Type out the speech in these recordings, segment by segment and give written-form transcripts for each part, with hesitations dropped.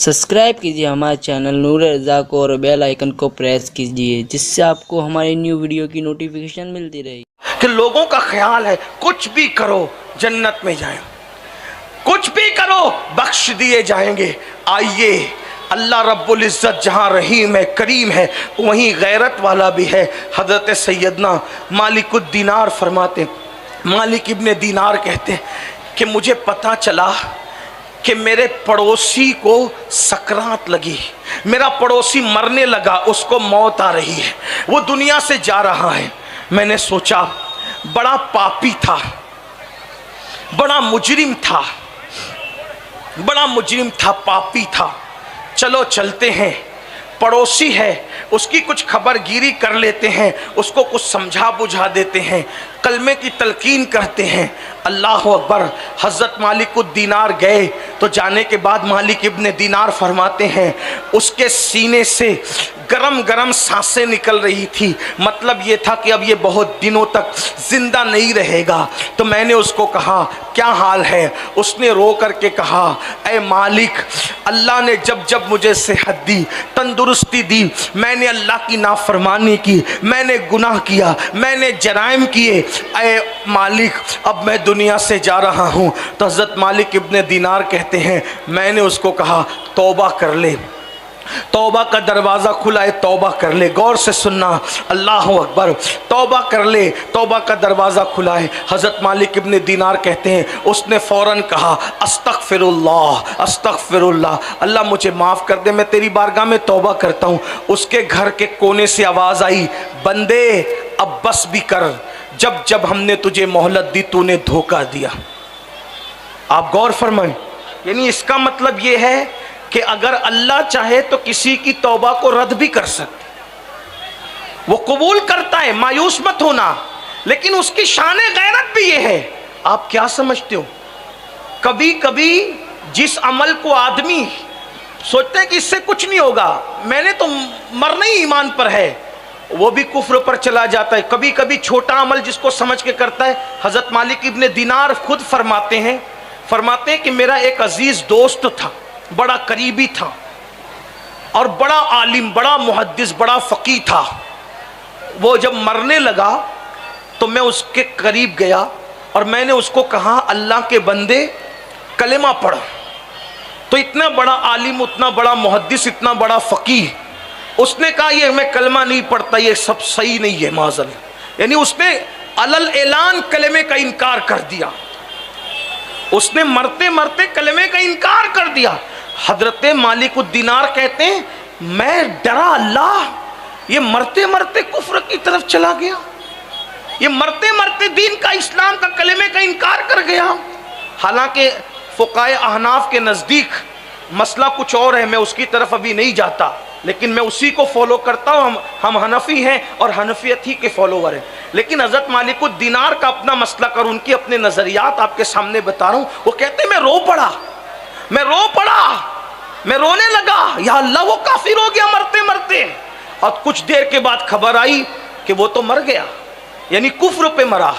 Subscribe कीजिए हमारे channel नूर रज़ा को और बेल आइकन को प्रेस कीजिए, जिससे आपको हमारी न्यू वीडियो की नोटिफिकेशन मिलती रहे। कि लोगों का ख्याल है कुछ भी करो जन्नत में जाए, कुछ भी करो बख्श दिए जाएंगे। आइए, अल्लाह रब्बुल इज़्ज़त जहाँ रहीम है, करीम है, वहीं गैरत वाला भी है। हज़रत सैयदना मालिकुद दीनार फरमाते, मालिक इब्ने दीनार कहते हैं कि मुझे पता चला कि मेरे पड़ोसी को सकरात लगी, मेरा पड़ोसी मरने लगा, उसको मौत आ रही है, वो दुनिया से जा रहा है। मैंने सोचा बड़ा पापी था, बड़ा मुजरिम था, बड़ा मुजरिम था, पापी था। चलो चलते हैं, पड़ोसी है, उसकी कुछ खबरगिरी कर लेते हैं, उसको कुछ समझा बुझा देते हैं, कलमे की तलकीन करते हैं। अल्लाह अकबर। हज़रत मालिकुद दीनार गए तो जाने के बाद मालिक इब्ने दीनार फरमाते हैं उसके सीने से गरम गरम सांसें निकल रही थी। मतलब ये था कि अब ये बहुत दिनों तक जिंदा नहीं रहेगा। तो मैंने उसको कहा क्या हाल है? उसने रो करके कहा, ऐ मालिक, अल्लाह ने जब जब मुझे सेहत दी, तंदुरुस्ती दी, मैंने अल्लाह की नाफरमानी की, मैंने गुनाह किया, मैंने जराइम किए। ऐ मालिक, अब मैं दुनिया से जा रहा हूँ। तो हज़रत मालिक इब्ने दीनार कहते हैं मैंने उसको कहा तौबा कर ले, तौबा का दरवाज़ा खुला है, तौबा कर ले। गौर से सुनना, अल्लाह अकबर। तौबा कर ले, तौबा का दरवाज़ा खुला है। हज़रत मालिक इब्ने दीनार कहते हैं उसने फ़ौरन कहा अस्तग़फ़िरुल्लाह, अस्तग़फ़िरुल्लाह, अल्लाह मुझे माफ़ कर दे, मैं तेरी बारगाह में तौबा करता हूँ। उसके घर के कोने से आवाज़ आई, बंदे अब बस भी कर, जब जब हमने तुझे मोहलत दी तूने धोखा दिया। आप गौर फरमाएं, यानी इसका मतलब ये है कि अगर अल्लाह चाहे तो किसी की तौबा को रद्द भी कर सकते, वो कबूल करता है, मायूस मत होना। लेकिन उसकी शान गैरत भी ये है। आप क्या समझते हो, कभी कभी जिस अमल को आदमी सोचते हैं कि इससे कुछ नहीं होगा, मैंने तो मरना ही ईमान पर है, वो भी कुफ्र पर चला जाता है। कभी कभी छोटा अमल जिसको समझ के करता है। हज़रत मालिक इब्ने दीनार खुद फरमाते हैं कि मेरा एक अजीज दोस्त था, बड़ा करीबी था और बड़ा आलिम, बड़ा मुहद्दिस, बड़ा फ़क़ीह था। वो जब मरने लगा तो मैं उसके करीब गया और मैंने उसको कहा अल्लाह के बंदे कलेमा पढ़। तो इतना बड़ा आलिम, उतना बड़ा मुहद्दिस, इतना बड़ा फ़क़ीह, उसने कहा ये मैं कलमा नहीं पढ़ता, ये सब सही नहीं है माज़ल। यानी उसने अलल ऐलान कलमे का इनकार कर दिया, उसने मरते मरते कलमे का इनकार कर दिया। हजरत मालिकुद दीनार कहते हैं मैं डरा, अल्लाह, ये मरते मरते कुफ्र की तरफ चला गया, ये मरते मरते दीन का, इस्लाम का, कलमे का इनकार कर गया। हालांकि फ़ुक़हाए अहनाफ के नज़दीक मसला कुछ और है, मैं उसकी तरफ अभी नहीं जाता, लेकिन मैं उसी को फॉलो करता हूँ। हम हनफी हैं और हनफियत ही के फॉलोवर हैं। लेकिन हज़रत मालिकुद दीनार का अपना मसला कर, उनके अपने नज़रियात आपके सामने बता रहा हूँ। वो कहते हैं मैं रो पड़ा, मैं रोने लगा, या अल्लाह वो काफिर हो गया मरते मरते। और कुछ देर के बाद खबर आई कि वो तो मर गया, यानी कुफ्र पे मरा।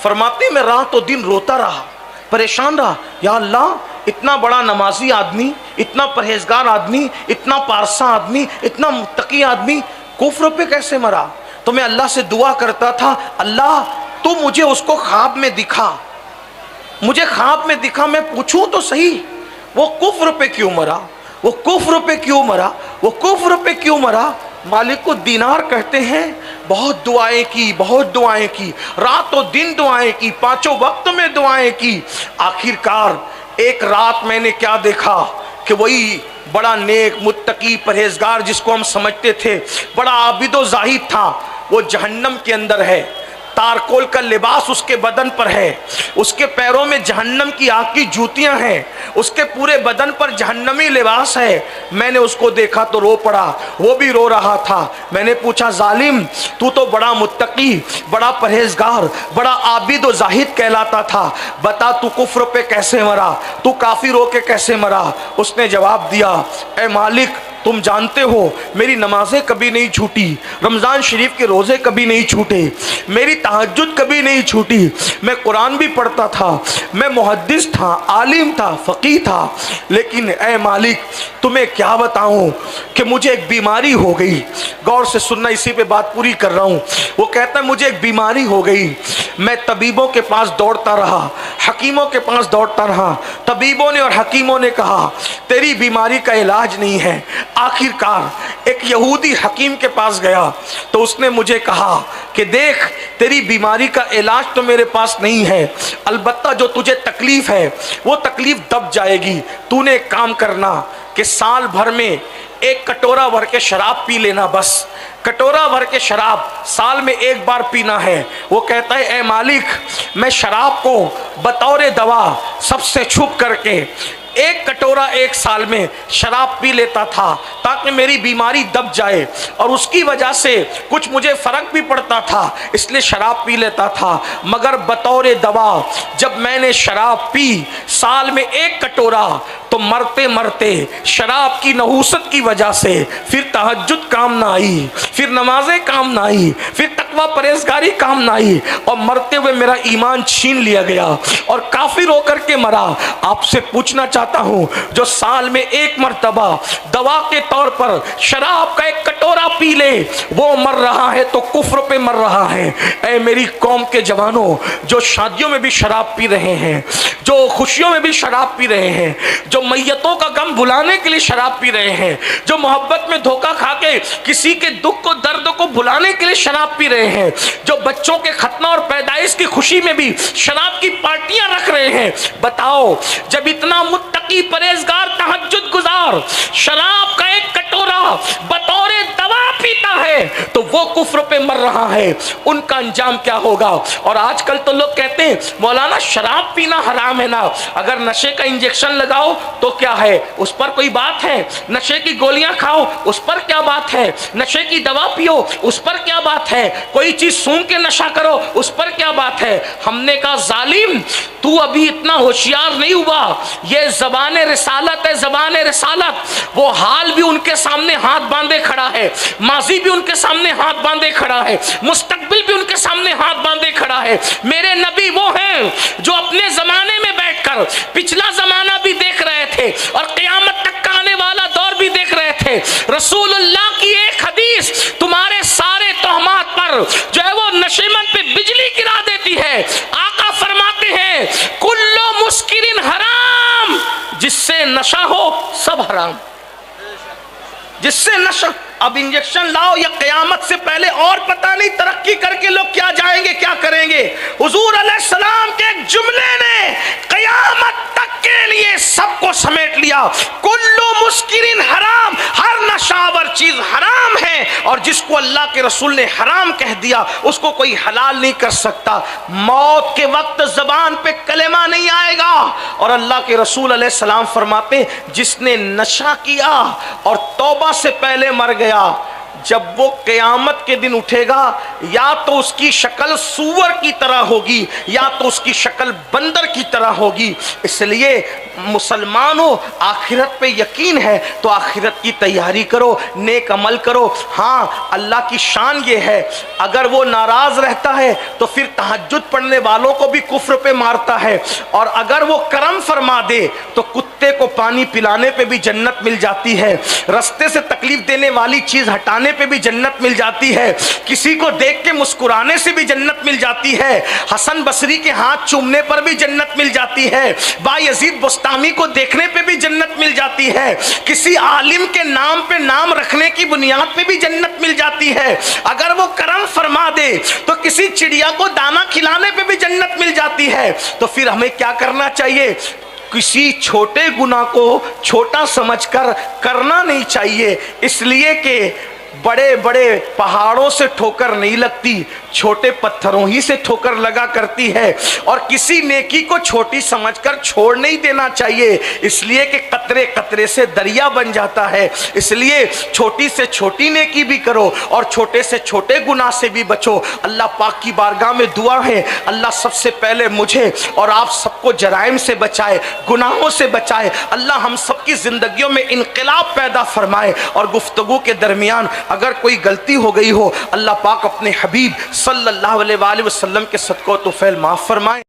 फरमाते मैं रात और दिन रोता रहा, परेशान रहा, या अल्लाह, इतना बड़ा नमाजी आदमी, इतना परहेजगार आदमी, इतना पारसा आदमी, इतना मुत्तकी आदमी कुफ्र पे कैसे मरा? तो मैं अल्लाह से दुआ करता था, अल्लाह तू मुझे उसको ख्वाब में दिखा, मुझे ख्वाब में दिखा, मैं पूछूं तो सही वो कुफ्र पे क्यों मरा, वो कुफ्र पे क्यों मरा, वो कुफ्र पे क्यों मरा। मालिकुद दीनार कहते हैं बहुत दुआएं की, बहुत दुआएं की, रातों दिन दुआएं की, पांचों वक्त में दुआएं की। आखिरकार एक रात मैंने क्या देखा कि वही बड़ा नेक, मुत्तकी, परहेजगार जिसको हम समझते थे, बड़ा आबिदो जाहिद था, वो जहन्नम के अंदर है। तारकोल का लिबास उसके बदन पर है, उसके पैरों में जहन्नम की आग की जूतियां हैं, उसके पूरे बदन पर जहन्नमी लिबास है। मैंने उसको देखा तो रो पड़ा, वो भी रो रहा था। मैंने पूछा जालिम, तू तो बड़ा मुत्तकी, बड़ा परहेजगार, बड़ा आबिद व जाहिद कहलाता था, बता तू कुफ्र पे कैसे मरा, तू काफिर होके कैसे मरा? उसने जवाब दिया, ए मालिक, तुम जानते हो मेरी नमाजें कभी नहीं छूटी, रमज़ान शरीफ के रोज़े कभी नहीं छूटे, मेरी तहज्जुद कभी नहीं छूटी, मैं कुरान भी पढ़ता था, मैं मुहद्दिस था, आलिम था, फ़क़ीह था, लेकिन ए मालिक तुम्हें क्या बताऊं कि मुझे एक बीमारी हो गई। गौर से सुनना, इसी पे बात पूरी कर रहा हूं। वो कहता है मुझे एक बीमारी हो गई, मैं तबीबों के पास दौड़ता रहा, हकीमों के पास दौड़ता रहा। तबीबों ने और हकीमों ने कहा तेरी बीमारी का इलाज नहीं है। आखिरकार एक यहूदी हकीम के पास गया तो उसने मुझे कहा कि देख, तेरी बीमारी का इलाज तो मेरे पास नहीं है, अलबत्ता जो तुझे तकलीफ है वो तकलीफ दब जाएगी। तूने एक काम करना कि साल भर में एक कटोरा भर के शराब पी लेना, बस कटोरा भर के शराब साल में एक बार पीना है। वो कहता है ए मालिक, मैं शराब को बतौर दवा सबसे छुप करके एक कटोरा एक साल में शराब पी लेता था ताकि मेरी बीमारी दब जाए, और उसकी वजह से कुछ मुझे फ़र्क भी पड़ता था, इसलिए शराब पी लेता था। मगर बतौर दवा जब मैंने शराब पी साल में एक कटोरा, तो मरते मरते शराब की नहूसत की वजह से फिर तहज्जुद काम ना आई, फिर नमाजें काम ना आई, फिर तकवा परहेजगारी काम ना आई, और मरते हुए मेरा ईमान छीन लिया गया और काफिर होकर के मरा। आपसे पूछना चाहता हूं, जो साल में एक मर्तबा दवा के तौर पर शराब का एक कटोरा पी ले, वो मर रहा है तो कुफ्र पे मर रहा है। ऐ मेरी कौम के जवानों, जो शादियों में भी शराब पी रहे हैं, जो खुशियों में भी शराब पी रहे हैं, जो मैयतों का गम भुलाने के लिए शराब पी रहे हैं, जो मोहब्बत में धोखा खा के किसी के दुख को दर्द को भुलाने के लिए शराब पी रहे हैं, जो बच्चों के खतना और पैदाइश की खुशी में भी शराब की पार्टियां रख रहे हैं, बताओ जब इतना मुत्तकी परहेजगार तहज्जुद गुजार शराब का एक कटोरा बतौर दवा पीता है तो वो कुफ्र पे मर रहा है, उनका अंजाम क्या होगा। और आजकल तो लोग कहते हैं मौलाना शराब पीना हराम है ना, अगर नशे का इंजेक्शन लगाओ तो क्या है, उस पर कोई बात है, नशे की गोलियां खाओ उस पर क्या बात है, नशे की दवा पियो उस पर क्या बात है, कोई चीज सूंघ के नशा करो उस पर क्या बात है। हमने कहा जालिम, तू अभी इतना होशियार नहीं हुआ, ये ज़बान रिसालत है, ज़बान रिसालत। वो हाल भी उनके सामने हाथ बांधे खड़ा है, माजी भी उनके सामने हाथ बांधे खड़ा है, मुस्तकबिल भी उनके सामने हाथ बांधे खड़ा है। मेरे नबी वो हैं जो अपने जमाने में बैठकर पिछला जमाना भी देख रहे थे और क़यामत तक का आने वाला दौर भी देख रहे थे। रसूलुल्लाह की एक हदीस तुम्हारे सारे तोहमात पर जो है वो नशेमंद पे बिजली गिरा देती है। आका फरमाते हैं कुल्लो मुस्किरिन हराम, जिससे नशा हो सब हराम, जिससे नशा। अब इंजेक्शन लाओ या क़यामत से पहले और पता नहीं तरक्की करके लोग क्या जाएंगे क्या करेंगे। हुजूर अलैहिस्सलाम के एक जुमले ने क़यामत तक के लिए सबको समेट लिया। कुल्लू मुस्किरिन हराम, हर नशावर चीज हराम है, और जिसको अल्लाह के रसूल ने हराम कह दिया उसको कोई हलाल नहीं कर सकता। मौत के वक्त जबान पे कलेमा नहीं आएगा। और अल्लाह के रसूल अलैहिस्सलाम फरमाते जिसने नशा किया और तौबा से पहले मर गया, जब वो क़यामत के दिन उठेगा या तो उसकी शक्ल सूअर की तरह होगी या तो उसकी शक्ल बंदर की तरह होगी। इसलिए मुसलमानों, आखिरत पे यकीन है तो आखिरत की तैयारी करो, नेक अमल करो। हाँ, अल्लाह की शान ये है, अगर वो नाराज़ रहता है तो फिर तहज्जुद पढ़ने वालों को भी कुफ्र पे मारता है, और अगर वो करम फरमा दे तो कुत्ते को पानी पिलाने पे भी जन्नत मिल जाती है, रास्ते से तकलीफ देने वाली चीज़ हटाने पे भी जन्नत मिल जाती है, किसी को देख के मुस्कुराने से भी जन्नत मिल जाती है, हसन बसरी के हाथ चूमने पर भी जन्नत मिल जाती है, बायजीद बुस्तामी को देखने पे भी जन्नत मिल जाती है, किसी आलिम के नाम पे नाम रखने की बुनियाद पे भी जन्नत मिल जाती है, अगर वो करम फरमा दे तो किसी चिड़िया को दाना खिलाने पे भी जन्नत मिल जाती है। तो फिर हमें क्या करना चाहिए? किसी छोटे गुनाह को छोटा समझकर करना नहीं चाहिए, इसलिए कि बड़े बड़े पहाड़ों से ठोकर नहीं लगती, छोटे पत्थरों ही से ठोकर लगा करती है। और किसी नेकी को छोटी समझकर छोड़ नहीं देना चाहिए, इसलिए कि कतरे कतरे से दरिया बन जाता है। इसलिए छोटी से छोटी नेकी भी करो और छोटे से छोटे गुनाह से भी बचो। अल्लाह पाक की बारगाह में दुआ है, अल्लाह सबसे पहले मुझे और आप सबको जराइम से बचाए, गुनाहों से बचाए। अल्लाह हम सबकी ज़िंदगियों में इनकलाब पैदा फरमाए, और गुफ्तगू के दरमियान अगर कोई गलती हो गई हो, अल्लाह पाक अपने हबीब सल्लल्लाहु अलैहि वसल्लम के सदक़े तो फैल माफ़ फरमाए।